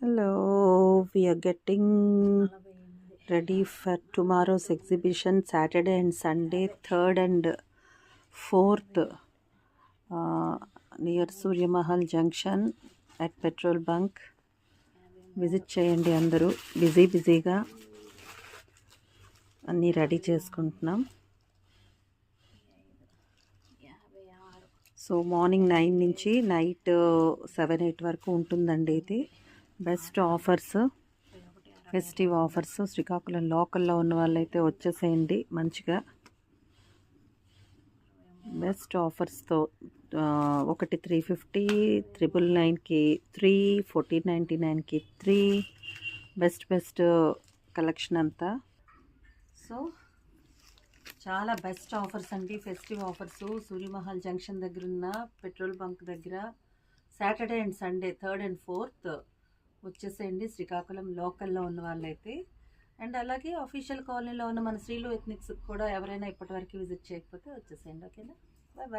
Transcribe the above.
Hello, we are getting ready for tomorrow's exhibition, Saturday and Sunday, 3rd and 4th, near Surya Mahal Junction at petrol bunk. Visit చేయండి అందరూ. బిజీగా అన్నీ ready చేసుకుంటున్నాం. So morning 9 నుంచి night 7-8 వరకు ఉంటుందండి. ఇది best offers, festive offers. Srikakulam లోకల్లో ఉన్న వాళ్ళైతే వచ్చేసేయండి. మంచిగా బెస్ట్ ఆఫర్స్తో ఒకటి 350, 999కి 3, 1499కి 3, బెస్ట్ కలెక్షన్ అంతా. సో చాలా బెస్ట్ ఆఫర్స్ అండి, ఫెస్టివ్ ఆఫర్స్. సూర్యమహల్ జంక్షన్ దగ్గర ఉన్న పెట్రోల్ బంక్ దగ్గర Saturday and Sunday 3rd and 4th వచ్చేసేయండి శ్రీకాకుళం లోకల్లో ఉన్న వాళ్ళైతే. అండ్ అలాగే అఫీషియల్ కాలనీలో ఉన్న మన శ్రీలు ఎథ్నిక్స్ కూడా ఎవరైనా ఇప్పటివరకు విజిట్ చేయకపోతే వచ్చేసేయండి. ఓకేనా? బాయ్.